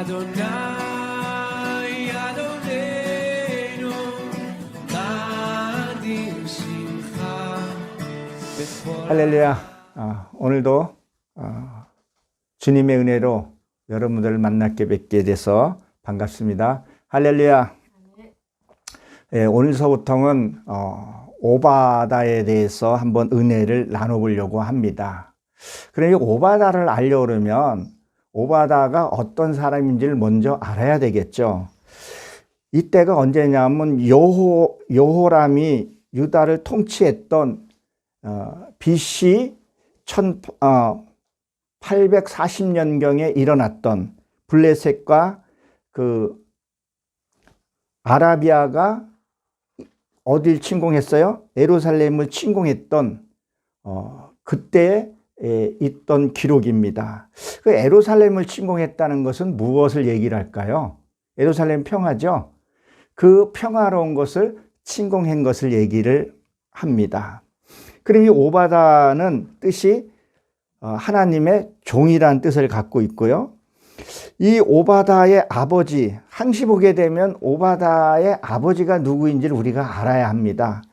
Adonai Adonenu Nadir Simcha Bechol 할렐루야. 오늘도 주님의 은혜로 여러분들을 만나게 뵙게 돼서 반갑습니다. 할렐루야. 오늘서부터는 오바다에 대해서 한번 은혜를 나눠보려고 합니다. 그러니 오바다를 알려면 오바다가 어떤 사람인지를 먼저 알아야 되겠죠. 이때가 언제냐면 여호람이 유다를 통치했던 BC 1840년경에 일어났던 블레셋과 그 아라비아가 어딜 침공했어요? 예루살렘을 침공했던 그때에 있던 기록입니다. 그 예루살렘을 침공했다는 것은 무엇을 얘기를 할까요? 예루살렘 평화죠. 그 평화로운 것을 침공한 것을 얘기를 합니다. 그럼 이 오바다는 뜻이 하나님의 종이라는 뜻을 갖고 있고요. 이 오바다의 아버지, 항시 보게 되면 오바다의 아버지가 누구인지를 우리가 알아야 합니다.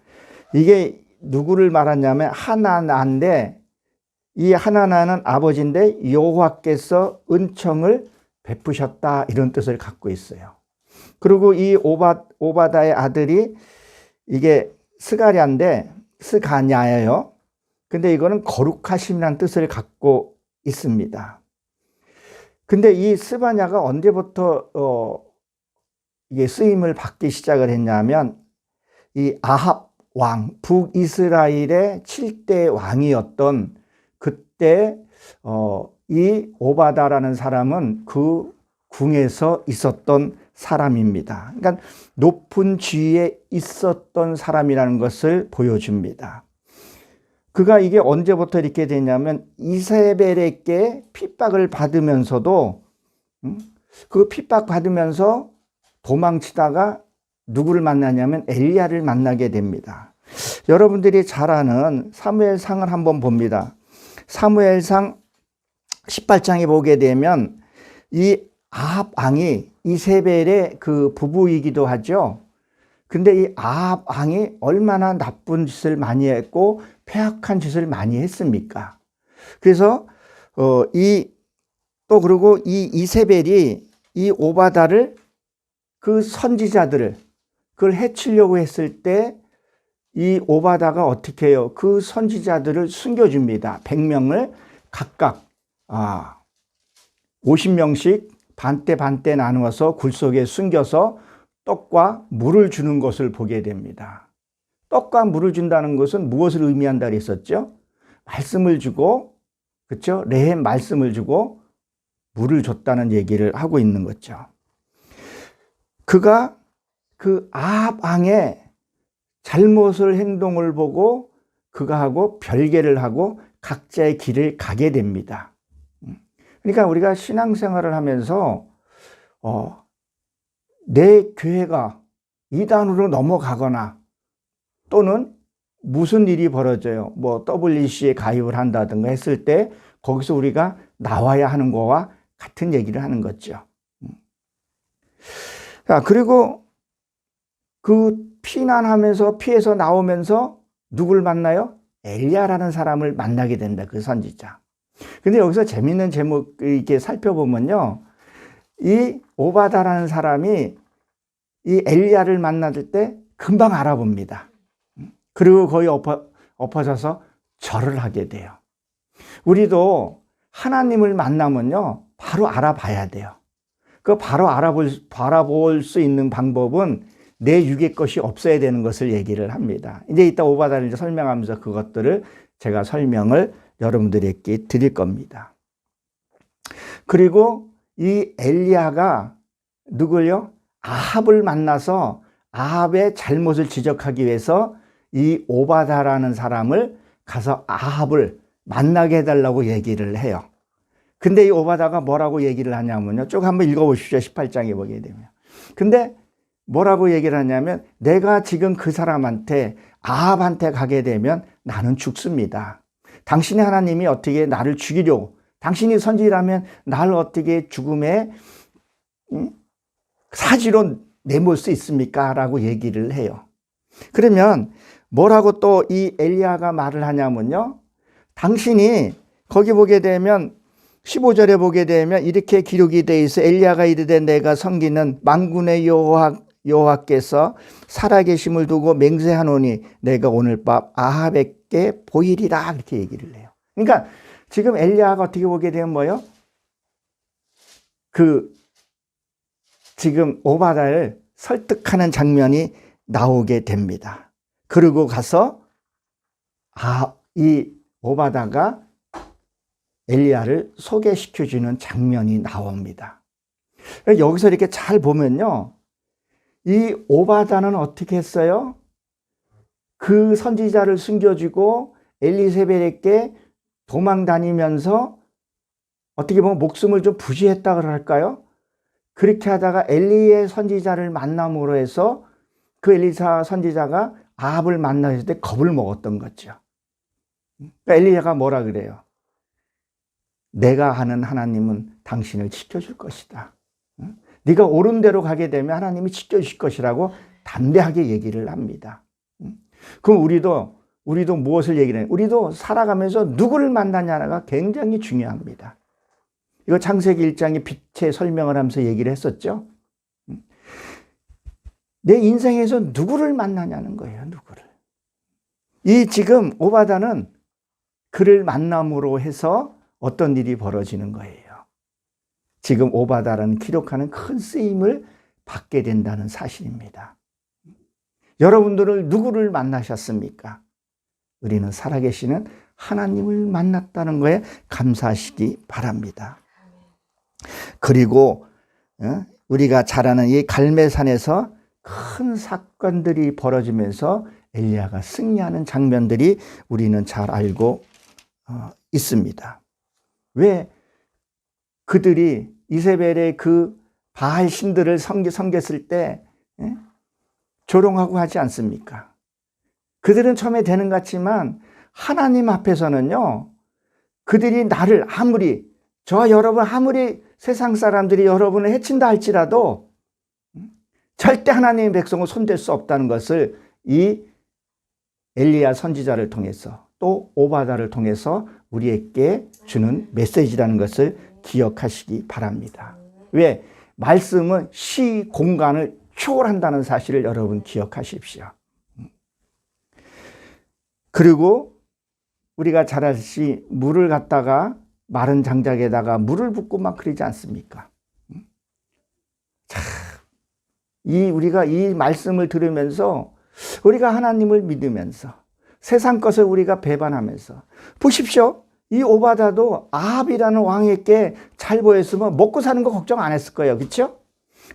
이게 누구를 말하냐면 하나나인데, 이 하나나는 아버지인데 여호와께서 은총을 베푸셨다, 이런 뜻을 갖고 있어요. 그리고 이 오바다의 아들이 이게 스가냐예요. 근데 이거는 거룩하심이라는 뜻을 갖고 있습니다. 근데 이 스바냐가 언제부터 이게 쓰임을 받기 시작을 했냐면, 이 아합 왕, 북이스라엘의 7대 왕이었던 그때 이 오바다라는 사람은 그 궁에서 있었던 사람입니다. 그러니까 높은 지위에 있었던 사람이라는 것을 보여줍니다. 그가 이게 언제부터 이렇게 되냐면 이세벨에게 핍박을 받으면서도 그 핍박 받으면서 도망치다가 누구를 만나냐면 엘리야를 만나게 됩니다. 여러분들이 잘 아는 사무엘상을 한번 봅니다. 사무엘상 18장에 보게 되면 이 아합 왕이 이세벨의 그 부부이기도 하죠. 근데 이 아합 왕이 얼마나 나쁜 짓을 많이 했고 폐악한 짓을 많이 했습니까? 그래서 그리고 이 이세벨이 이 오바다를, 그 선지자들을 그걸 해치려고 했을 때 이 오바다가 어떻게 해요? 그 선지자들을 숨겨줍니다. 100명을 각각 50명씩 반때 나누어서 굴 속에 숨겨서 떡과 물을 주는 것을 보게 됩니다. 떡과 물을 준다는 것은 무엇을 의미한다 그랬었죠? 말씀을 주고, 그렇죠? 레헴 말씀을 주고 물을 줬다는 얘기를 하고 있는 거죠. 그가 그 아합 왕의 잘못을 행동을 보고 그가 하고 별개를 하고 각자의 길을 가게 됩니다. 그러니까 우리가 신앙생활을 하면서 내 교회가 이단으로 넘어가거나 또는 무슨 일이 벌어져요. 뭐 WC에 가입을 한다든가 했을 때 거기서 우리가 나와야 하는 거와 같은 얘기를 하는 거죠. 그리고 그 피난하면서 피해서 나오면서 누굴 만나요? 엘리야라는 사람을 만나게 된다, 그 선지자. 근데 여기서 재밌는 제목 이렇게 살펴보면요, 이 오바다라는 사람이 이 엘리야를 만났을 때 금방 알아봅니다. 그리고 거의 엎어져서 절을 하게 돼요. 우리도 하나님을 만나면요, 바로 알아봐야 돼요. 그 바로 바라볼 수 있는 방법은 내 육의 것이 없어야 되는 것을 얘기를 합니다. 이제 이따 오바다를 설명하면서 그것들을 제가 설명을 여러분들에게 드릴 겁니다. 그리고 이 엘리야가 누구요? 아합을 만나서 아합의 잘못을 지적하기 위해서 이 오바다라는 사람을 가서 아합을 만나게 해달라고 얘기를 해요. 근데 이 오바다가 뭐라고 얘기를 하냐면요, 쭉 한번 읽어보십시오. 18장에 보게 되면. 근데 뭐라고 얘기를 하냐면, 내가 지금 그 사람한테, 아합한테 가게 되면 나는 죽습니다. 당신의 하나님이 어떻게 나를 죽이려고, 당신이 선지라면 나를 어떻게 죽음에 사지로 내몰 수 있습니까? 라고 얘기를 해요. 그러면 뭐라고 또 이 엘리야가 말을 하냐면요. 당신이 거기 보게 되면 15절에 보게 되면 이렇게 기록이 되어 있어. 엘리야가 이르되 내가 섬기는 만군의 여호와께서 살아계심을 두고 맹세하노니 내가 오늘 밤 아합에게 보이리라. 그렇게 얘기를 해요. 그러니까 지금 엘리야가 어떻게 보게 되면 뭐요? 지금 오바다를 설득하는 장면이 나오게 됩니다. 그리고 가서 이 오바다가 엘리야를 소개시켜주는 장면이 나옵니다. 여기서 이렇게 잘 보면요. 이 오바다는 어떻게 했어요? 그 선지자를 숨겨주고 엘리세벨에게 도망 다니면서 어떻게 보면 목숨을 좀 부지했다 그럴까요? 그렇게 하다가 엘리의 선지자를 만남으로 해서 그 엘리사 선지자가 아합을 만났을 때 겁을 먹었던 거죠. 그러니까 엘리야가 뭐라 그래요? 내가 하는 하나님은 당신을 지켜줄 것이다. 네가 옳은 대로 가게 되면 하나님이 지켜주실 것이라고 담대하게 얘기를 합니다. 그럼 우리도 무엇을 얘기를 해요? 우리도 살아가면서 누구를 만나냐가 굉장히 중요합니다. 이거 창세기 1장에 빛의 설명을 하면서 얘기를 했었죠. 내 인생에서 누구를 만나냐는 거예요. 누구를. 이 지금 오바다는 그를 만남으로 해서 어떤 일이 벌어지는 거예요. 지금 오바다라는 기록하는 큰 쓰임을 받게 된다는 사실입니다. 여러분들은 누구를 만나셨습니까? 우리는 살아계시는 하나님을 만났다는 거에 감사하시기 바랍니다. 그리고 우리가 잘 아는 이 갈멜산에서 큰 사건들이 벌어지면서 엘리야가 승리하는 장면들이 우리는 잘 알고 있습니다. 왜 그들이 이세벨의 그 바알 신들을 섬겼을 때 조롱하고 하지 않습니까? 그들은 처음에 되는 것 같지만 하나님 앞에서는요, 그들이 나를 저와 여러분 아무리 세상 사람들이 여러분을 해친다 할지라도 절대 하나님의 백성을 손댈 수 없다는 것을 이 엘리야 선지자를 통해서 또 오바다를 통해서 우리에게 주는 메시지라는 것을 기억하시기 바랍니다. 왜? 말씀은 시, 공간을 초월한다는 사실을 여러분 기억하십시오. 그리고 우리가 잘 아시듯이 물을 갖다가 마른 장작에다가 물을 붓고 막 그러지 않습니까? 우리가 이 말씀을 들으면서 우리가 하나님을 믿으면서 세상 것을 우리가 배반하면서 보십시오. 이 오바다도 아합이라는 왕에게 잘 보였으면 먹고 사는 거 걱정 안 했을 거예요. 그렇죠?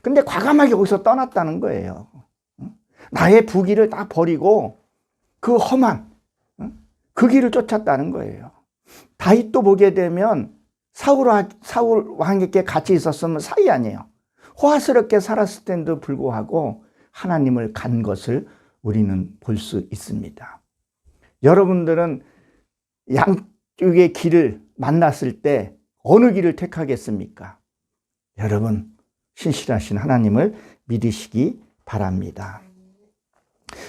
근데 과감하게 여기서 떠났다는 거예요. 나의 부귀를 다 버리고 그 험한 그 길을 쫓았다는 거예요. 다윗도 보게 되면 사울 왕에게 같이 있었으면 사이 아니에요. 호화스럽게 살았을 텐데도 불구하고 하나님을 간 것을 우리는 볼 수 있습니다. 여러분들은 양쪽의 길을 만났을 때 어느 길을 택하겠습니까? 여러분 신실하신 하나님을 믿으시기 바랍니다.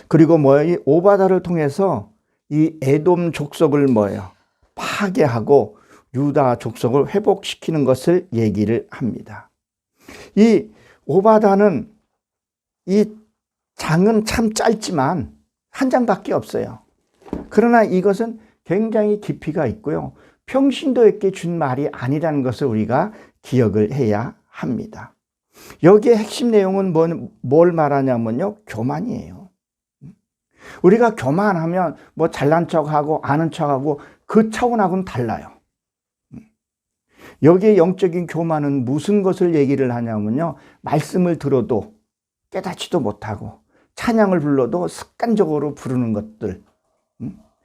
그리고 이 오바다를 통해서 이 에돔 족속을 파괴하고 유다 족속을 회복시키는 것을 얘기를 합니다. 이 오바다는 이 장은 참 짧지만 한 장밖에 없어요. 그러나 이것은 굉장히 깊이가 있고요. 평신도에게 준 말이 아니라는 것을 우리가 기억을 해야 합니다. 여기에 핵심 내용은 뭘 말하냐면요. 교만이에요. 우리가 교만하면 잘난 척하고 아는 척하고 그 차원하고는 달라요. 여기에 영적인 교만은 무슨 것을 얘기를 하냐면요. 말씀을 들어도 깨닫지도 못하고 찬양을 불러도 습관적으로 부르는 것들.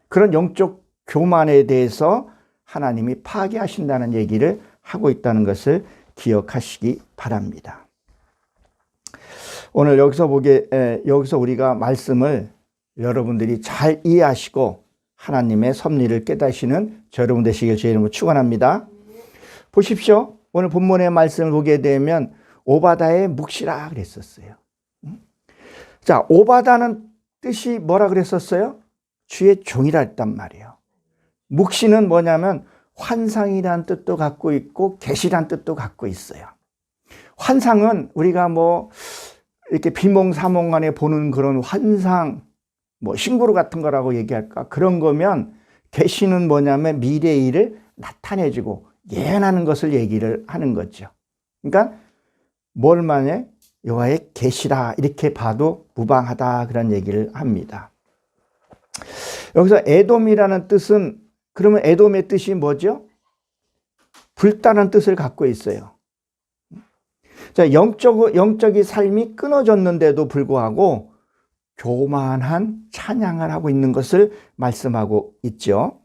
그런 영적 교만에 대해서 하나님이 파괴하신다는 얘기를 하고 있다는 것을 기억하시기 바랍니다. 오늘 여기서 우리가 말씀을 여러분들이 잘 이해하시고 하나님의 섭리를 깨닫시는 여러분 되시길 주의 이름으로 축원합니다. 보십시오. 오늘 본문의 말씀을 보게 되면 오바다의 묵시라 그랬었어요. 자, 오바다는 뜻이 뭐라 그랬었어요? 주의 종이라 했단 말이에요. 묵시는 뭐냐면 환상이란 뜻도 갖고 있고 계시란 뜻도 갖고 있어요. 환상은 우리가 뭐 이렇게 비몽사몽간에 보는 그런 환상, 뭐 신구루 같은 거라고 얘기할까? 그런 거면 계시는 뭐냐면 미래의 일을 나타내주고 예언하는 것을 얘기를 하는 거죠. 그러니까 뭘 말해? 여호와의 계시라 이렇게 봐도 무방하다 그런 얘기를 합니다. 여기서 에돔이라는 뜻은 그러면 에돔의 뜻이 뭐죠? 불타는 뜻을 갖고 있어요. 자, 영적인 삶이 끊어졌는데도 불구하고 교만한 찬양을 하고 있는 것을 말씀하고 있죠.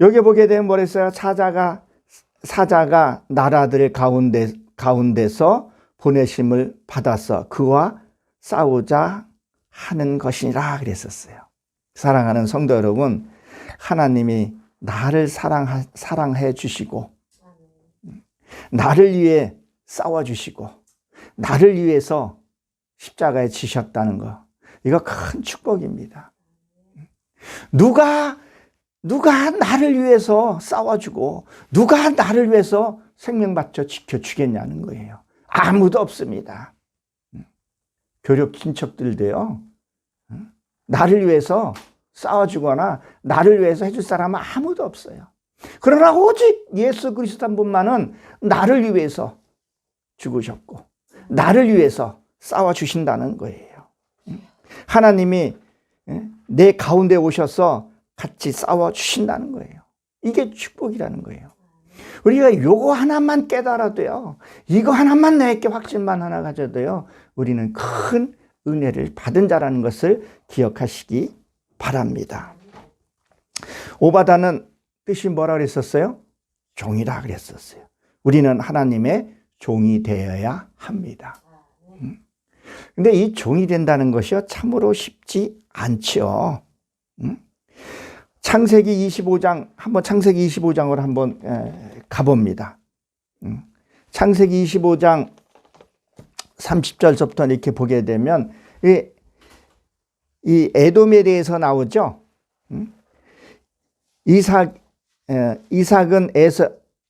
여기 보게 되면 뭐랬어요? 사자가 나라들 가운데서 보내심을 받아서 그와 싸우자 하는 것이라 그랬었어요. 사랑하는 성도 여러분, 하나님이 나를 사랑해 주시고 나를 위해 싸워 주시고 나를 위해서 십자가에 지셨다는 거, 이거 큰 축복입니다. 누가 나를 위해서 싸워주고 누가 나를 위해서 생명 바쳐 지켜주겠냐는 거예요. 아무도 없습니다. 교력 친척들도요, 나를 위해서 싸워주거나 나를 위해서 해줄 사람은 아무도 없어요. 그러나 오직 예수 그리스도 한 분만은 나를 위해서 죽으셨고 나를 위해서 싸워주신다는 거예요. 하나님이 내 가운데 오셔서 같이 싸워주신다는 거예요. 이게 축복이라는 거예요. 우리가 요거 하나만 깨달아도요, 이거 하나만 내게 확신만 하나 가져도요, 우리는 큰 은혜를 받은 자라는 것을 기억하시기 바랍니다. 오바다는 뜻이 뭐라 그랬었어요? 종이라 그랬었어요. 우리는 하나님의 종이 되어야 합니다. 근데 이 종이 된다는 것이요, 참으로 쉽지 않죠. 창세기 25장, 한번 창세기 25장으로 한번 가봅니다. 창세기 25장 30절부터 이렇게 보게 되면 이 에돔에 대해서 나오죠. 이삭은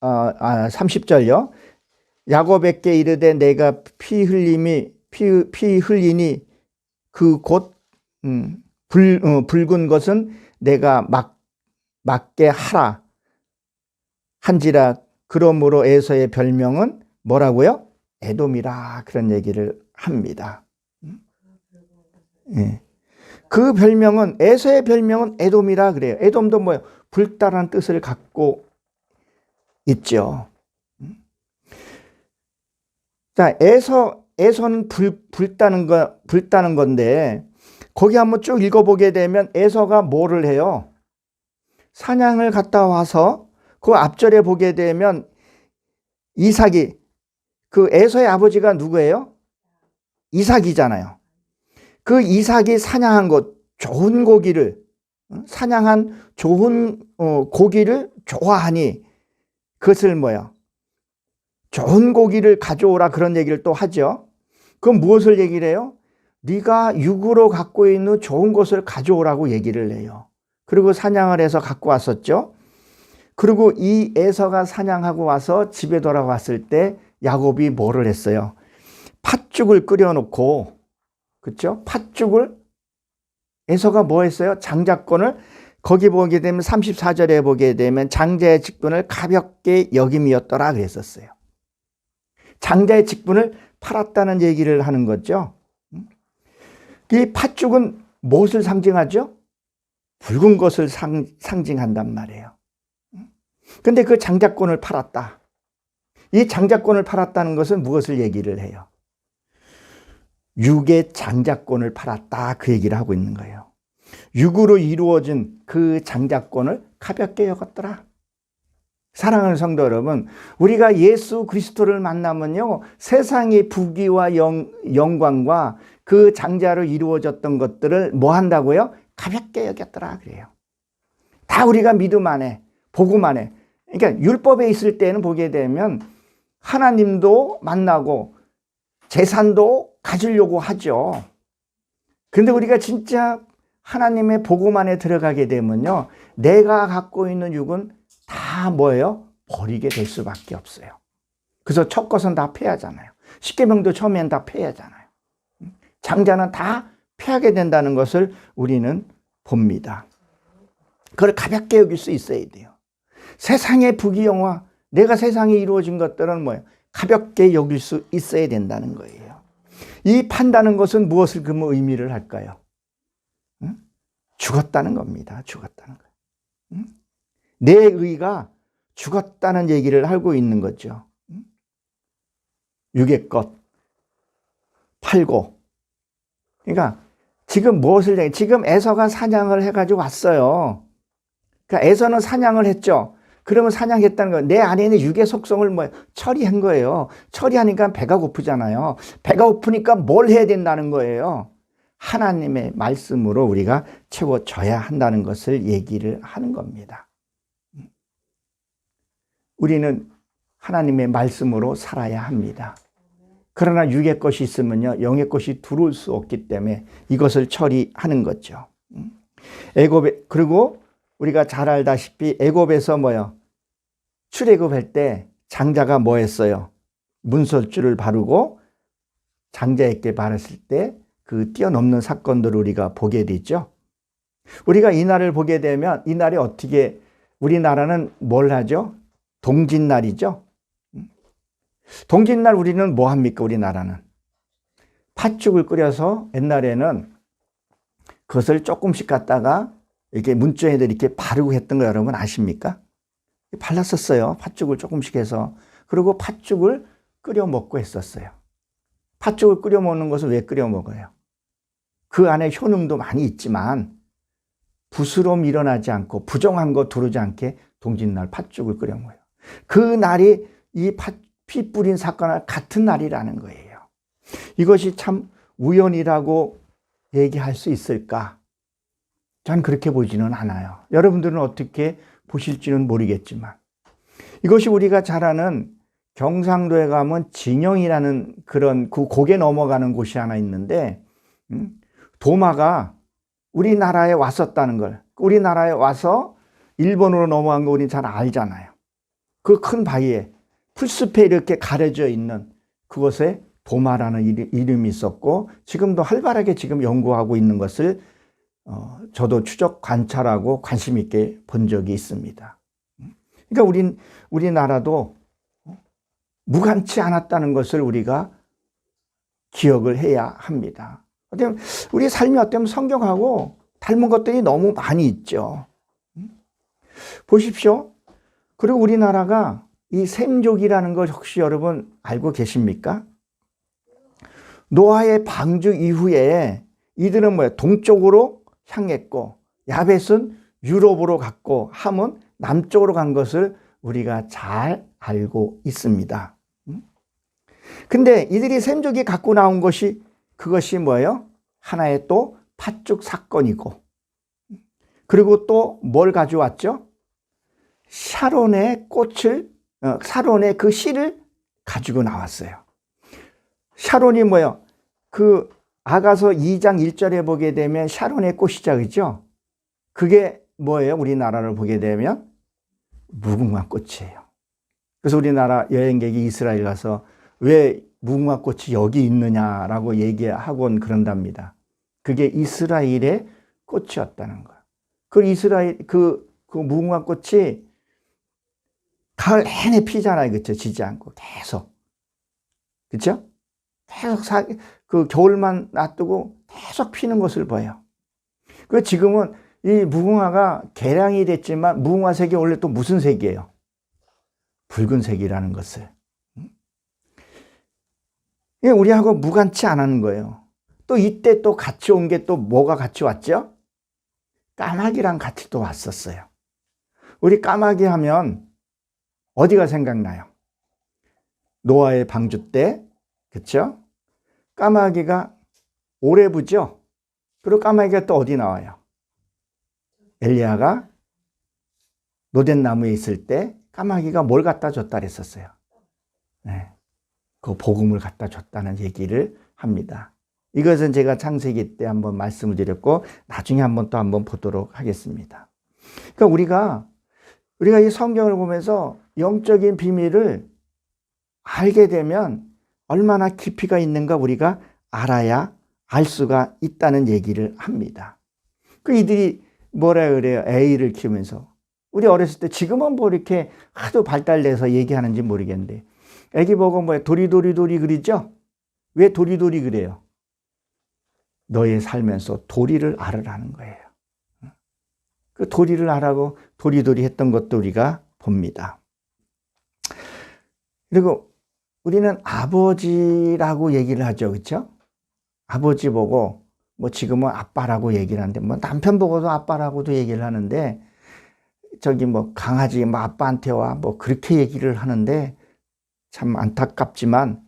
30절요. 야곱에게 이르되 내가 피 흘리니 그 곧 붉은 것은 내가 맞게 하라 한지라. 그러므로 에서의 별명은 뭐라고요? 에돔이라 그런 얘기를 합니다. 예. 그 별명은, 에서의 별명은 에돔이라 그래요. 에돔도 뭐예요? 불타라는 뜻을 갖고 있죠. 자, 에서는 불타는 건데, 거기 한번 쭉 읽어보게 되면 에서가 뭐를 해요? 사냥을 갔다 와서 그 앞절에 보게 되면 이삭이, 그 에서의 아버지가 누구예요? 이삭이잖아요. 그 이삭이 사냥한 것, 좋은 고기를, 사냥한 좋은 고기를 좋아하니 그것을 뭐야? 좋은 고기를 가져오라 그런 얘기를 또 하죠. 그럼 무엇을 얘기를 해요? 네가 육으로 갖고 있는 좋은 것을 가져오라고 얘기를 해요. 그리고 사냥을 해서 갖고 왔었죠. 그리고 이 에서가 사냥하고 와서 집에 돌아왔을 때 야곱이 뭐를 했어요? 팥죽을 끓여놓고, 그렇죠? 팥죽을, 에서가 뭐 했어요? 장자권을, 거기 보게 되면 34절에 보게 되면 장자의 직분을 가볍게 여김이었더라 그랬었어요. 장자의 직분을 팔았다는 얘기를 하는 거죠. 이 팥죽은 무엇을 상징하죠? 붉은 것을 상징한단 말이에요. 근데 그 장자권을 팔았다. 이 장자권을 팔았다는 것은 무엇을 얘기를 해요? 육의 장자권을 팔았다, 그 얘기를 하고 있는 거예요. 육으로 이루어진 그 장자권을 가볍게 여겼더라. 사랑하는 성도 여러분, 우리가 예수 그리스도를 만나면요, 세상의 부귀와 영광과 그 장자로 이루어졌던 것들을 뭐 한다고요? 가볍게 여겼더라 그래요. 다 우리가 믿음 안에, 복음 안에, 그러니까 율법에 있을 때는 보게 되면 하나님도 만나고 재산도 가지려고 하죠. 근데 우리가 진짜 하나님의 복음 안에 들어가게 되면요, 내가 갖고 있는 육은 다 뭐예요? 버리게 될 수밖에 없어요. 그래서 첫 것은 다 패하잖아요. 십계명도 처음엔 다 패하잖아요. 장자는 다 패하게 된다는 것을 우리는 봅니다. 그걸 가볍게 여길 수 있어야 돼요. 세상의 부귀영화, 내가 세상에 이루어진 것들은 뭐예요? 가볍게 여길 수 있어야 된다는 거예요. 이 판다는 것은 무엇을 그 의미를 할까요? 응? 죽었다는 겁니다. 죽었다는 거예요. 응? 내 의가 죽었다는 얘기를 하고 있는 거죠. 응? 육의 것 팔고. 그러니까 지금 무엇을 얘기해? 지금 에서가 사냥을 해가지고 왔어요. 그러니까 에서는 사냥을 했죠. 그러면 사냥했다는 건 내 안에 있는 육의 속성을 처리한 거예요. 처리하니까 배가 고프잖아요. 배가 고프니까 뭘 해야 된다는 거예요. 하나님의 말씀으로 우리가 채워져야 한다는 것을 얘기를 하는 겁니다. 우리는 하나님의 말씀으로 살아야 합니다. 그러나 육의 것이 있으면요, 영의 것이 들어올 수 없기 때문에 이것을 처리하는 거죠. 애굽에, 그리고 우리가 잘 알다시피 애굽에서 출애굽할 때 장자가 뭐 했어요? 문설주를 바르고 장자에게 바랐을 때 그 뛰어넘는 사건들을 우리가 보게 되죠. 우리가 이 날을 보게 되면 이 날이 어떻게, 우리나라는 뭘 하죠? 동짓날이죠. 동짓날 우리는 뭐 합니까? 우리나라는 팥죽을 끓여서 옛날에는 그것을 조금씩 갖다가 이렇게 문쪽에도 이렇게 바르고 했던 거 여러분 아십니까? 발랐었어요. 팥죽을 조금씩 해서. 그리고 팥죽을 끓여 먹고 했었어요. 팥죽을 끓여 먹는 것은 왜 끓여 먹어요? 그 안에 효능도 많이 있지만 부스럼 일어나지 않고 부정한 거 들어오지 않게 동짓날 팥죽을 끓여 먹어요. 그 날이 이 피 뿌린 사건과 같은 날이라는 거예요. 이것이 참 우연이라고 얘기할 수 있을까? 전 그렇게 보지는 않아요. 여러분들은 어떻게 보실지는 모르겠지만 이것이 우리가 잘 아는 경상도에 가면 진영이라는 그런 그 고개 넘어가는 곳이 하나 있는데 도마가 우리나라에 왔었다는 걸, 우리나라에 와서 일본으로 넘어간 거 우리 잘 알잖아요. 그 큰 바위에 풀숲에 이렇게 가려져 있는 그곳에 도마라는 이름이 있었고 지금도 활발하게 지금 연구하고 있는 것을 저도 추적 관찰하고 관심 있게 본 적이 있습니다. 그러니까 우리나라도 무관치 않았다는 것을 우리가 기억을 해야 합니다. 우리 삶이 어쩌면 성경하고 닮은 것들이 너무 많이 있죠. 보십시오. 그리고 우리나라가 이 셈족이라는 걸 혹시 여러분 알고 계십니까? 노아의 방주 이후에 이들은 뭐예요? 동쪽으로 향했고 야벳은 유럽으로 갔고 함은 남쪽으로 간 것을 우리가 잘 알고 있습니다. 근데 이들이 셈족이 갖고 나온 것이 그것이 뭐예요? 하나의 또 팥죽 사건이고 그리고 또 뭘 가져왔죠? 샤론의 꽃을 샤론의 그 씨를 가지고 나왔어요. 샤론이 뭐예요? 그 아가서 2장 1절에 보게 되면 샤론의 꽃이자 그죠? 그게 뭐예요? 우리나라를 보게 되면 무궁화 꽃이에요. 그래서 우리나라 여행객이 이스라엘 가서 왜 무궁화 꽃이 여기 있느냐라고 얘기하곤 그런답니다. 그게 이스라엘의 꽃이었다는 거예요. 그 이스라엘 그 무궁화 꽃이 가을 내내 피잖아요. 그렇죠? 지지 않고 계속. 그렇죠? 계속 그 겨울만 놔두고 계속 피는 것을 봐요. 그 지금은 이 무궁화가 개량이 됐지만 무궁화 색이 원래 또 무슨 색이에요? 붉은색이라는 것을. 우리하고 무관치 않은 거예요. 또 이때 또 같이 온 게 또 뭐가 같이 왔죠? 까마귀랑 같이 또 왔었어요. 우리 까마귀 하면 어디가 생각나요? 노아의 방주 때, 그렇죠? 까마귀가 오레부죠? 그리고 까마귀가 또 어디 나와요? 엘리야가 노된 나무에 있을 때 까마귀가 뭘 갖다 줬다 그랬었어요? 그 복음을 갖다 줬다는 얘기를 합니다. 이것은 제가 창세기 때 한번 말씀을 드렸고 나중에 또 한번 보도록 하겠습니다. 그러니까 우리가 이 성경을 보면서 영적인 비밀을 알게 되면 얼마나 깊이가 있는가 우리가 알아야 알 수가 있다는 얘기를 합니다. 이들이 뭐라 그래요? 애를 키우면서. 우리 어렸을 때 지금은 뭐 이렇게 하도 발달돼서 얘기하는지 모르겠는데 애기 보고 도리도리 그러죠? 왜 도리도리 그래요? 너의 살면서 도리를 알으라는 거예요. 그 도리를 알아고 도리도리 했던 것도 우리가 봅니다. 그리고 우리는 아버지라고 얘기를 하죠. 그렇죠? 아버지 보고 지금은 아빠라고 얘기를 하는데 남편 보고도 아빠라고도 얘기를 하는데 강아지 아빠한테 와 그렇게 얘기를 하는데 참 안타깝지만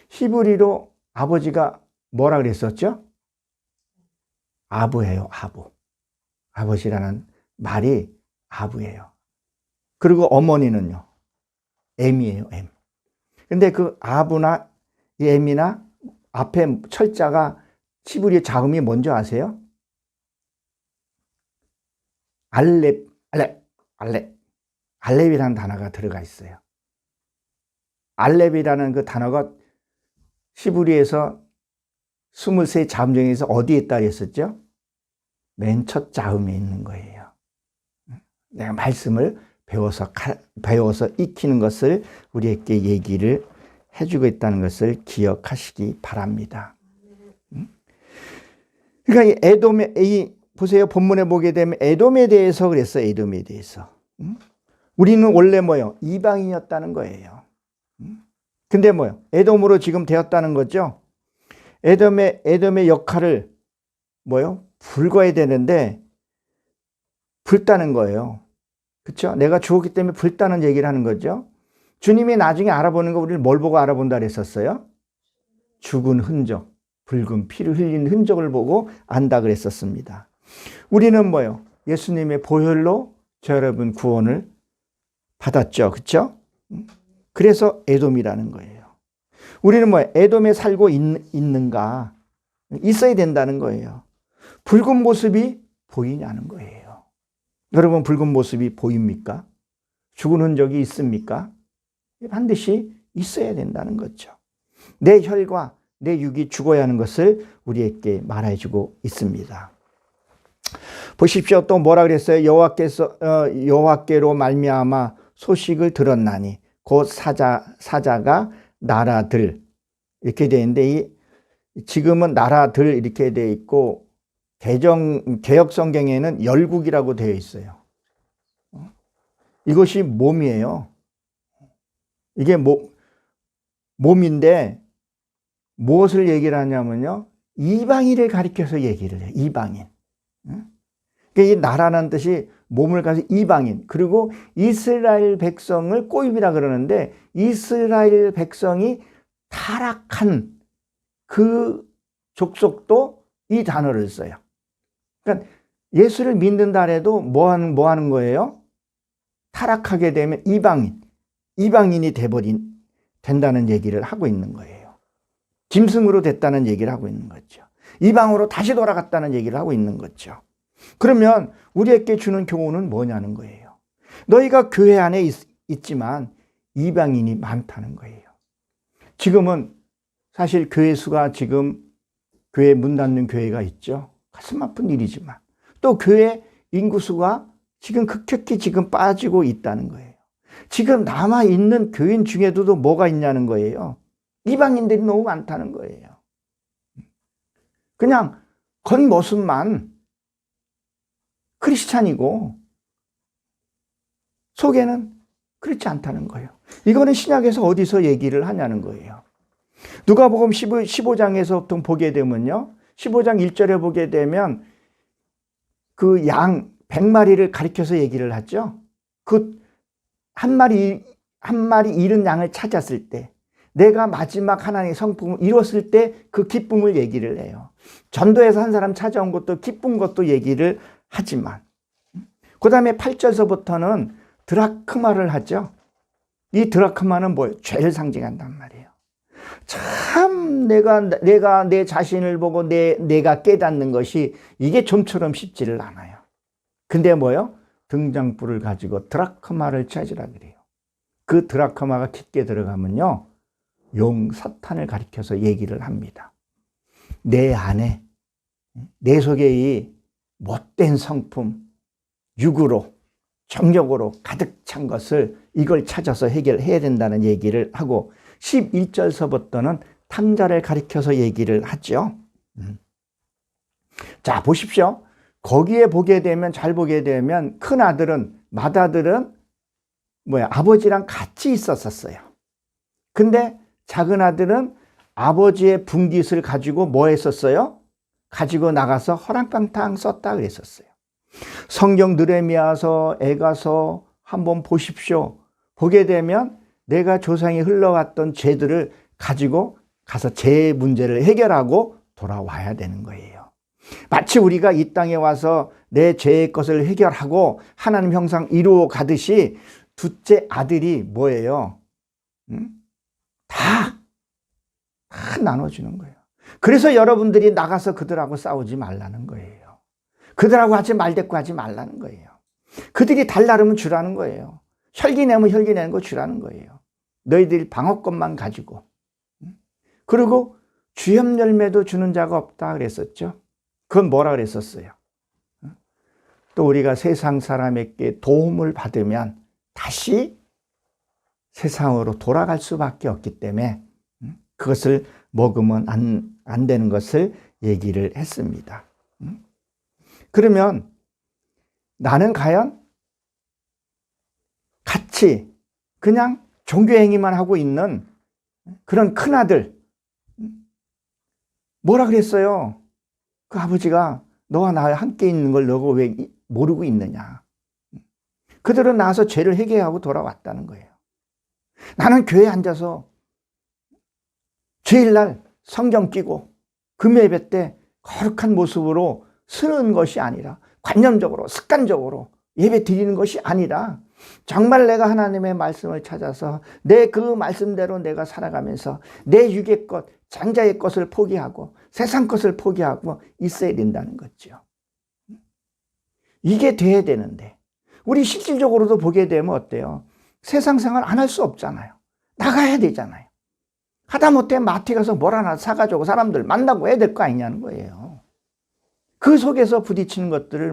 히브리로 아버지가 뭐라 그랬었죠? 아부예요. 아부. 아버지라는 말이 아부예요. 그리고 어머니는요. 엠이에요. 엠. 근데 그 아부나 엠이나 앞에 철자가 히브리 자음이 뭔지 아세요? 알렙이라는 단어가 들어가 있어요. 알렙이라는 그 단어가 히브리에서 23 자음 중에서 어디에 있다 했었죠? 맨 첫 자음에 있는 거예요. 내가 말씀을 배워서 익히는 것을 우리에게 얘기를 해주고 있다는 것을 기억하시기 바랍니다. 그러니까 보세요. 본문에 보게 되면 에돔에 대해서 그랬어요. 에돔에 대해서. 우리는 원래 이방인이었다는 거예요. 근데 에돔으로 지금 되었다는 거죠. 에돔의 역할을 불거야 되는데 불다는 거예요. 그렇죠? 내가 죽었기 때문에 불다는 얘기를 하는 거죠. 주님이 나중에 알아보는 거 우리를 뭘 보고 알아본다 그랬었어요? 죽은 흔적, 붉은 피를 흘린 흔적을 보고 안다 그랬었습니다. 우리는 예수님의 보혈로 저 여러분 구원을 받았죠. 그렇죠? 그래서 에돔이라는 거예요. 우리는 에돔에 살고 있는가? 있어야 된다는 거예요. 붉은 모습이 보이냐는 거예요. 여러분 붉은 모습이 보입니까? 죽은 흔적이 있습니까? 반드시 있어야 된다는 거죠. 내 혈과 내 육이 죽어야 하는 것을 우리에게 말해주고 있습니다. 보십시오. 또 뭐라 그랬어요? 여호와께로 말미암아 소식을 들었나니 곧 사자가 나라들 이렇게 되어 있는데 지금은 나라들 이렇게 되어 있고 개역 성경에는 열국이라고 되어 있어요. 이것이 몸이에요. 이게 몸인데 무엇을 얘기를 하냐면요. 이방인을 가리켜서 얘기를 해요. 이방인. 그러니까 이 나라라는 뜻이 몸을 가서 이방인, 그리고 이스라엘 백성을 꼬입이라 그러는데 이스라엘 백성이 타락한 그 족속도 이 단어를 써요. 그러니까 예수를 믿는다 해도 뭐 하는 거예요? 타락하게 되면 이방인이 된다는 얘기를 하고 있는 거예요. 짐승으로 됐다는 얘기를 하고 있는 거죠. 이방으로 다시 돌아갔다는 얘기를 하고 있는 거죠. 그러면 우리에게 주는 교훈은 뭐냐는 거예요. 너희가 교회 안에 있지만 이방인이 많다는 거예요. 지금은 사실 교회 수가 지금 교회 문 닫는 교회가 있죠. 가슴 아픈 일이지만 또 교회 인구수가 지금 급격히 지금 빠지고 있다는 거예요. 지금 남아있는 교인 중에도 뭐가 있냐는 거예요. 이방인들이 너무 많다는 거예요. 그냥 겉모습만 크리스찬이고 속에는 그렇지 않다는 거예요. 이거는 신약에서 어디서 얘기를 하냐는 거예요. 누가복음 15장에서 보게 되면요. 15장 1절에 보게 되면 그 양 100마리를 가리켜서 얘기를 하죠. 그 한 마리 잃은 양을 찾았을 때 내가 마지막 하나님의 성품을 이뤘을 때 그 기쁨을 얘기를 해요. 전도에서 한 사람 찾아온 것도 기쁜 것도 얘기를 하지만 그 다음에 8절서부터는 드라크마를 하죠. 이 드라크마는 뭐예요? 죄를 상징한단 말이에요. 참 내가 내 자신을 보고 내가 깨닫는 것이 이게 좀처럼 쉽지를 않아요. 근데 뭐예요? 등장불을 가지고 드라크마를 찾으라 그래요. 그 드라크마가 깊게 들어가면요, 용 사탄을 가리켜서 얘기를 합니다. 내 안에, 내 속에 이 못된 성품, 육으로, 정욕으로 가득 찬 것을 이걸 찾아서 해결해야 된다는 얘기를 하고 11절서부터는 탕자를 가리켜서 얘기를 하죠. 자, 보십시오. 거기에 보게 되면, 잘 보게 되면 큰 아들은, 맏아들은 아버지랑 같이 있었어요. 근데 작은 아들은 아버지의 분깃을 가지고 뭐 했었어요? 가지고 나가서 허랑방탕 썼다 그랬었어요. 성경 느헤미야서, 에가서 한번 보십시오. 보게 되면 내가 조상이 흘러갔던 죄들을 가지고 가서 죄 문제를 해결하고 돌아와야 되는 거예요. 마치 우리가 이 땅에 와서 내 죄의 것을 해결하고 하나님 형상 이루어 가듯이 둘째 아들이 뭐예요? 다 나눠주는 거예요. 그래서 여러분들이 나가서 그들하고 싸우지 말라는 거예요. 그들하고 말대꾸 하지 말라는 거예요. 그들이 달라르면 주라는 거예요. 혈기 내면 혈기 내는 거 주라는 거예요. 너희들 방어권만 가지고. 그리고 주염 열매도 주는 자가 없다 그랬었죠. 그건 뭐라 그랬었어요? 또 우리가 세상 사람에게 도움을 받으면 다시 세상으로 돌아갈 수밖에 없기 때문에 그것을 먹으면 안 되는 것을 얘기를 했습니다. 그러면 나는 과연 같이 그냥 종교행위만 하고 있는 그런 큰아들, 뭐라 그랬어요? 그 아버지가 너와 나 함께 있는 걸 너가 왜 모르고 있느냐. 그들은 나와서 죄를 회개하고 돌아왔다는 거예요. 나는 교회에 앉아서 주일날 성경 끼고 금요예배 때 거룩한 모습으로 쓰는 것이 아니라, 관념적으로 습관적으로 예배 드리는 것이 아니라 정말 내가 하나님의 말씀을 찾아서 내 그 말씀대로 내가 살아가면서 내 육의 것, 장자의 것을 포기하고 세상 것을 포기하고 있어야 된다는 거죠. 이게 돼야 되는데 우리 실질적으로도 보게 되면 어때요? 세상 생활 안 할 수 없잖아요. 나가야 되잖아요. 하다못해 마트 가서 뭘 하나 사가지고 사람들 만나고 해야 될 거 아니냐는 거예요. 그 속에서 부딪히는 것들을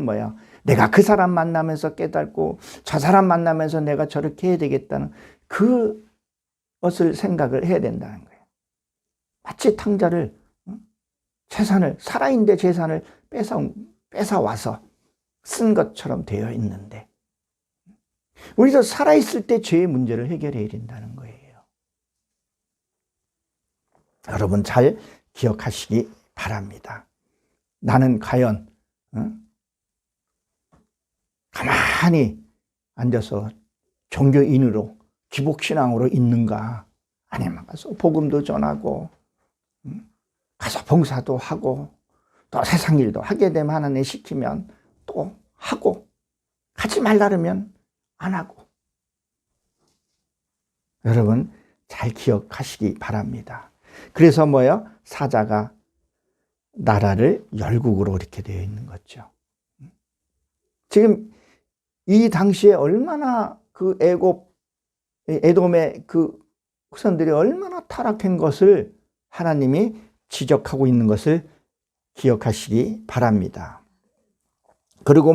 내가 그 사람 만나면서 깨닫고 저 사람 만나면서 내가 저렇게 해야 되겠다는 그것을 생각을 해야 된다는 거예요. 마치 탕자를, 재산을, 살아있는데 재산을 뺏어와서 쓴 것처럼 되어 있는데, 우리도 살아있을 때 죄의 문제를 해결해야 된다는 거예요. 여러분 잘 기억하시기 바랍니다. 나는 과연 가만히 앉아서 종교인으로 기복신앙으로 있는가? 아니면 가서 복음도 전하고 가서 봉사도 하고 또 세상 일도 하게 되면 하나님 시키면 또 하고, 하지 말라면 안 하고. 여러분 잘 기억하시기 바랍니다. 그래서 사자가 나라를 열국으로 이렇게 되어 있는 거죠. 지금 이 당시에 얼마나 그 에돔의 그 후손들이 얼마나 타락한 것을 하나님이 지적하고 있는 것을 기억하시기 바랍니다. 그리고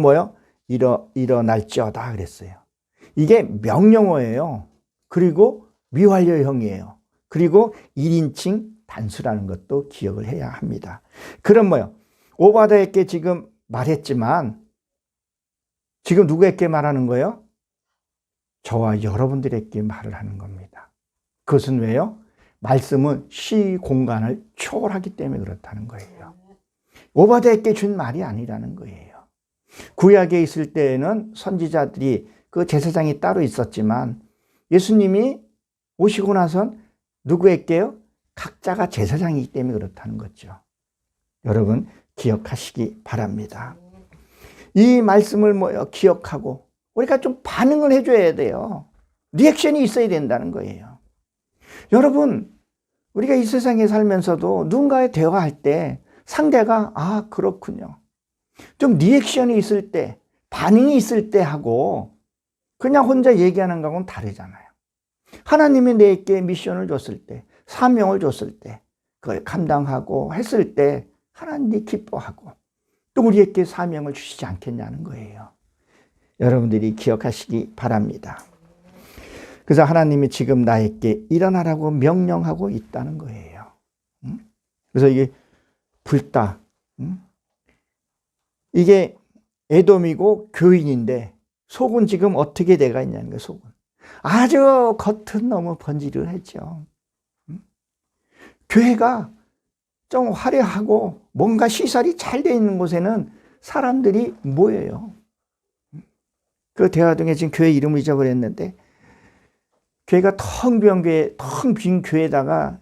일어날지어다 그랬어요. 이게 명령어예요. 그리고 미완료형이에요. 그리고 1인칭 단수라는 것도 기억을 해야 합니다. 그럼 오바댜에게 지금 말했지만 지금 누구에게 말하는 거예요? 저와 여러분들에게 말을 하는 겁니다. 그것은 왜요? 말씀은 시 공간을 초월하기 때문에 그렇다는 거예요. 오바댜에게 준 말이 아니라는 거예요. 구약에 있을 때에는 선지자들이 그 제사장이 따로 있었지만 예수님이 오시고 나선 누구에게요? 각자가 제사장이기 때문에 그렇다는 거죠. 여러분 기억하시기 바랍니다. 이 말씀을 기억하고 우리가 좀 반응을 해줘야 돼요. 리액션이 있어야 된다는 거예요. 여러분, 우리가 이 세상에 살면서도 누군가의 대화할 때 상대가 아, 그렇군요. 좀 리액션이 있을 때, 반응이 있을 때 하고 그냥 혼자 얘기하는 거하고는 다르잖아요. 하나님이 내게 미션을 줬을 때, 사명을 줬을 때, 그걸 감당하고 했을 때 하나님이 기뻐하고 또 우리에게 사명을 주시지 않겠냐는 거예요. 여러분들이 기억하시기 바랍니다. 그래서 하나님이 지금 나에게 일어나라고 명령하고 있다는 거예요. 그래서 이게 불다. 이게 에돔이고 교인인데 속은 지금 어떻게 돼가 있냐는 거예요. 속은 아주 겉은 너무 번지르했죠. 교회가 좀 화려하고 뭔가 시설이 잘 돼 있는 곳에는 사람들이 모여요. 그 대화동에 지금 교회 이름을 잊어버렸는데 교회가 텅 빈 교회에다가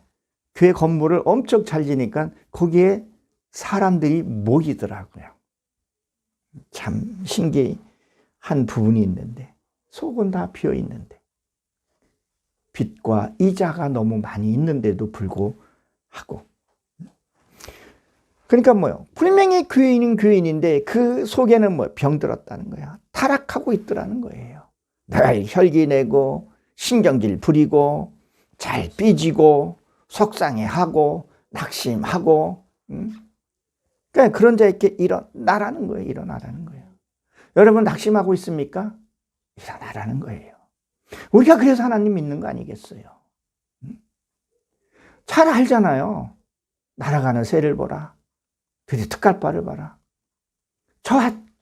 교회 건물을 엄청 잘 지니까 거기에 사람들이 모이더라고요. 참 신기한 부분이 있는데 속은 다 비어 있는데 빚과 이자가 너무 많이 있는데도 불구하고 그러니까 뭐요? 분명히 교인은 교인인데 그 속에는 뭐 병들었다는 거야. 타락하고 있더라는 거예요. 늘 혈기 내고 신경질 부리고 잘 삐지고 속상해하고 낙심하고 그러니까 그런 자에게 일어나라는 거예요. 일어나라는 거예요. 여러분 낙심하고 있습니까? 일어나라는 거예요. 우리가 그래서 하나님 믿는 거 아니겠어요? 잘 알잖아요. 날아가는 새를 보라. 그래 특갈바를 봐라.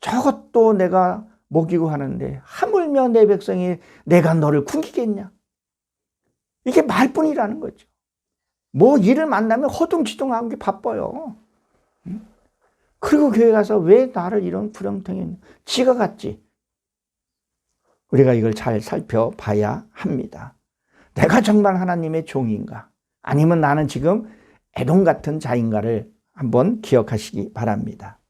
저것도 내가 먹이고 하는데 하물며 내 백성이 내가 너를 굶기겠냐? 이게 말뿐이라는 거죠. 뭐 일을 만나면 허둥지둥하는 게 바빠요. 그리고 교회 가서 왜 나를 이런 구렁텅이 지가 갔지? 우리가 이걸 잘 살펴봐야 합니다. 내가 정말 하나님의 종인가? 아니면 나는 지금 에돔 같은 자인가를 한번 기억하시기 바랍니다.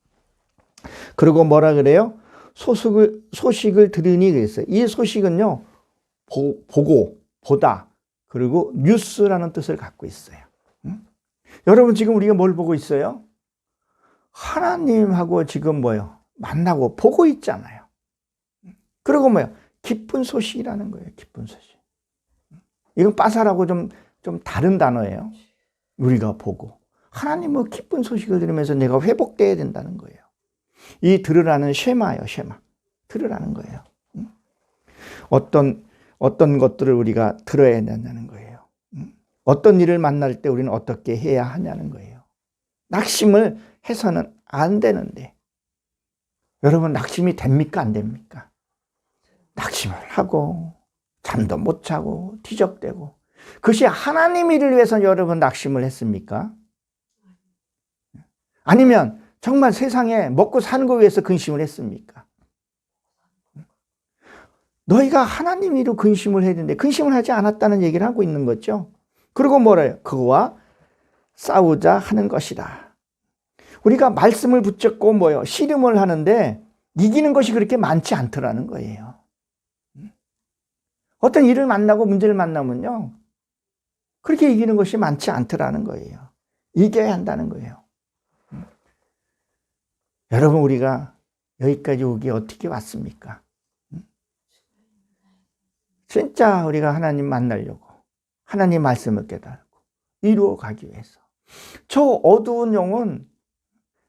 그리고 뭐라 그래요? 소식을 들으니 그랬어요. 이 소식은요, 보고, 보다, 그리고 뉴스라는 뜻을 갖고 있어요. 여러분 지금 우리가 뭘 보고 있어요? 하나님하고 지금 뭐요? 만나고 보고 있잖아요. 그리고 뭐요? 기쁜 소식이라는 거예요. 기쁜 소식. 이건 빠사라고 좀 다른 단어예요. 우리가 보고. 하나님은 기쁜 소식을 들으면서 내가 회복돼야 된다는 거예요. 이 들으라는 쉐마예요. 쉐마. 들으라는 거예요. 어떤 것들을 우리가 들어야 된다는 거예요. 어떤 일을 만날 때 우리는 어떻게 해야 하냐는 거예요. 낙심을 해서는 안 되는데 여러분 낙심이 됩니까? 안 됩니까? 낙심을 하고 잠도 못 자고 뒤적대고 그것이 하나님 일을 위해서 여러분 낙심을 했습니까? 아니면 정말 세상에 먹고 사는 거 위해서 근심을 했습니까? 너희가 하나님 일로 근심을 해야 되는데 근심을 하지 않았다는 얘기를 하고 있는 거죠. 그리고 뭐래요? 그거와 싸우자 하는 것이다. 우리가 말씀을 붙잡고 뭐요? 씨름을 하는데 이기는 것이 그렇게 많지 않더라는 거예요. 어떤 일을 만나고 문제를 만나면요. 그렇게 이기는 것이 많지 않더라는 거예요. 이겨야 한다는 거예요. 여러분 우리가 여기까지 오기 어떻게 왔습니까? 진짜 우리가 하나님 만나려고 하나님 말씀을 깨달고 이루어 가기 위해서 저 어두운 영은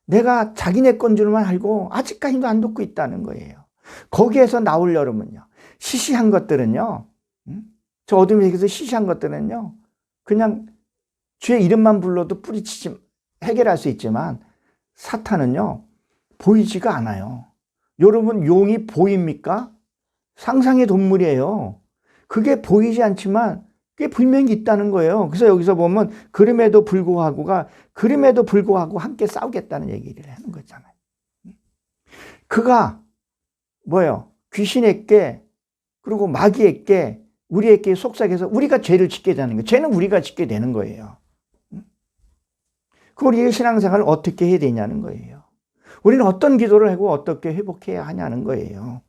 내가 자기네 건 줄만 알고 아직까지도 안 듣고 있다는 거예요. 거기에서 나올 여러분요. 시시한 것들은요. 저 어둠 세계에서 시시한 것들은요. 그냥 주의 이름만 불러도 뿌리치지 해결할 수 있지만 사탄은요. 보이지가 않아요. 여러분 용이 보입니까? 상상의 동물이에요. 그게 보이지 않지만 그게 분명히 있다는 거예요. 그래서 여기서 보면 그럼에도 불구하고 함께 싸우겠다는 얘기를 하는 거잖아요. 그가 뭐예요? 귀신에게 그리고 마귀에게 우리에게 속삭여서 우리가 죄를 짓게 되는 거예요. 죄는 우리가 짓게 되는 거예요. 그 우리의 신앙생활을 어떻게 해야 되냐는 거예요. 우리는 어떤 기도를 하고 어떻게 회복해야 하냐는 거예요.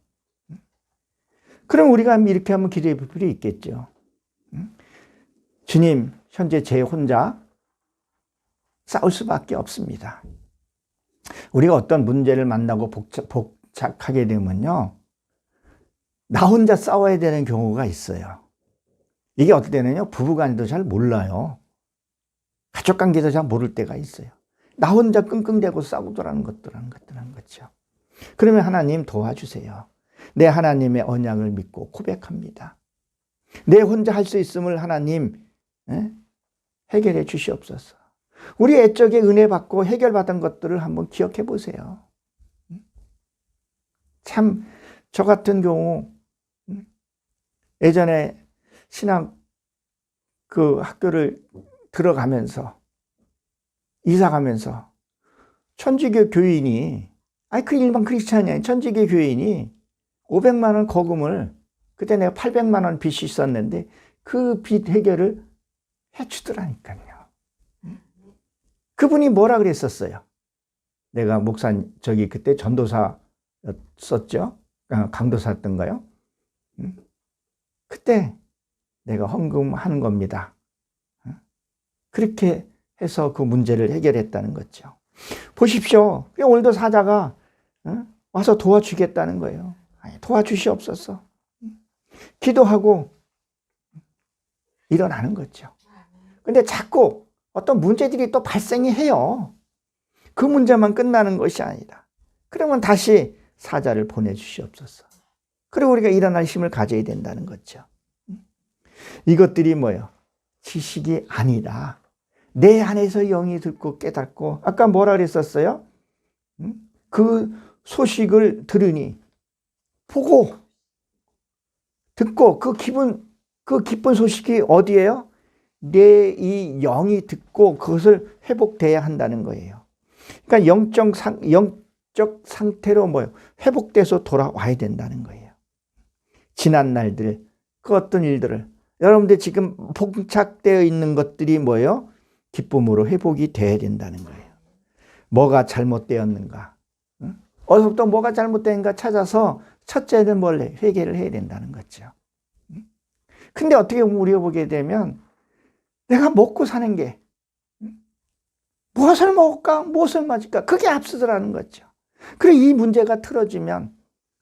그럼 우리가 이렇게 한번 기도해 볼 필요 있겠죠. 주님, 현재 제 혼자 싸울 수밖에 없습니다. 우리가 어떤 문제를 만나고 복잡하게 되면요, 나 혼자 싸워야 되는 경우가 있어요. 이게 어떨 때는요, 부부간에도 잘 몰라요. 가족관계도 잘 모를 때가 있어요. 나 혼자 끙끙대고 싸우더라는 것들은 거죠. 그러면 하나님 도와주세요. 내 하나님의 언약을 믿고 고백합니다. 내 혼자 할 수 있음을 하나님 해결해 주시옵소서. 우리 애적에 은혜 받고 해결받은 것들을 한번 기억해 보세요. 참 저 같은 경우 예전에 신학 그 학교를 들어가면서 이사 가면서 천주교 교인이 그 일반 크리스찬이 아닌 천주교 교인이 500만 원 거금을 그때 내가 800만 원 빚이 있었는데 그 빚 해결을 해주더라니까요. 그분이 뭐라 그랬었어요? 내가 그때 전도사였었죠? 강도사였던가요? 그때 내가 헌금하는 겁니다. 그렇게 해서 그 문제를 해결했다는 거죠. 보십시오. 오늘도 사자가 와서 도와주겠다는 거예요. 도와주시옵소서. 기도하고 일어나는 거죠. 근데 자꾸 어떤 문제들이 또 발생이 해요. 그 문제만 끝나는 것이 아니다. 그러면 다시 사자를 보내주시옵소서. 그리고 우리가 일어날 힘을 가져야 된다는 거죠. 이것들이 뭐예요? 지식이 아니라 내 안에서 영이 듣고 깨닫고, 아까 뭐라 그랬었어요? 그 소식을 들으니 보고 듣고 그 기쁜 소식이 어디예요? 내 이 영이 듣고 그것을 회복돼야 한다는 거예요. 그러니까 영적 상태로 뭐예요? 회복돼서 돌아와야 된다는 거예요. 지난 날들, 그 어떤 일들을 여러분들 지금 봉착되어 있는 것들이 뭐예요? 기쁨으로 회복이 돼야 된다는 거예요. 뭐가 잘못되었는가? 어디서부터 뭐가 잘못되는가 찾아서 첫째는 원래 회개를 해야 된다는 거죠. 근데 어떻게 우리가 보게 되면 내가 먹고 사는 게 무엇을 먹을까? 무엇을 맞을까? 그게 앞서더라는 거죠. 그리고 이 문제가 틀어지면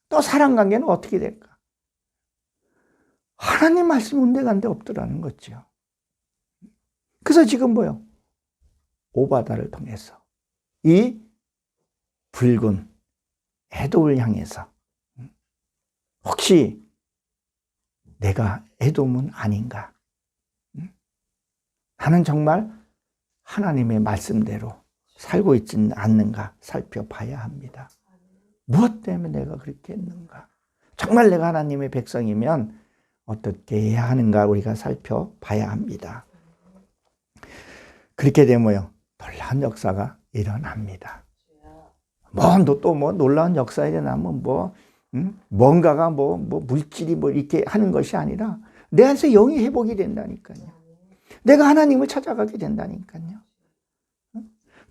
또 사람 관계는 어떻게 될까? 하나님 말씀 운대간데 없더라는 거죠. 그래서 지금 뭐요? 오바다를 통해서 이 붉은 에돔을 향해서 혹시 내가 에돔은 아닌가? 나는 정말 하나님의 말씀대로 살고 있지는 않는가 살펴봐야 합니다. 무엇 때문에 내가 그렇게 했는가? 정말 내가 하나님의 백성이면 어떻게 해야 하는가 우리가 살펴봐야 합니다. 그렇게 되면요, 놀라운 역사가 일어납니다. 또 놀라운 역사에 일어나면 뭔가가 물질이 이렇게 하는 것이 아니라 내 안에서 영이 회복이 된다니까요. 내가 하나님을 찾아가게 된다니까요.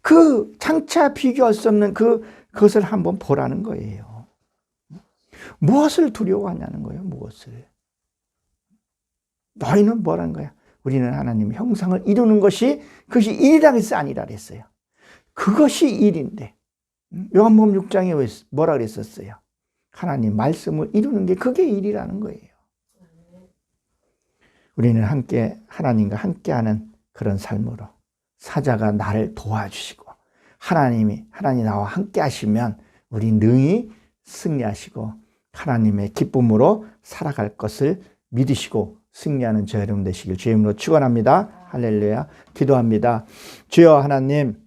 그 장차 비교할 수 없는 그것을 한번 보라는 거예요. 무엇을 두려워하냐는 거예요, 무엇을. 너희는 뭐라는 거야? 우리는 하나님 형상을 이루는 것이 그것이 일이라 그랬어요, 아니라 그랬어요? 그것이 일인데 요한복음 6장에 뭐라 그랬었어요? 하나님 말씀을 이루는 게 그게 일이라는 거예요. 우리는 함께 하나님과 함께하는 그런 삶으로 사자가 나를 도와주시고 하나님 나와 함께 하시면 우리 능히 승리하시고 하나님의 기쁨으로 살아갈 것을 믿으시고 승리하는 저 여러분 되시길 주의 이름으로 축원합니다. 할렐루야. 기도합니다. 주여 하나님,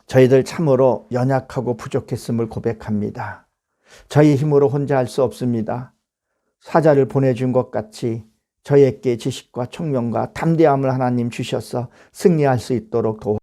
저희들 참으로 연약하고 부족했음을 고백합니다. 저희 힘으로 혼자 할 수 없습니다. 사자를 보내준 것 같이 저희에게 지식과 총명과 담대함을 하나님 주셔서 승리할 수 있도록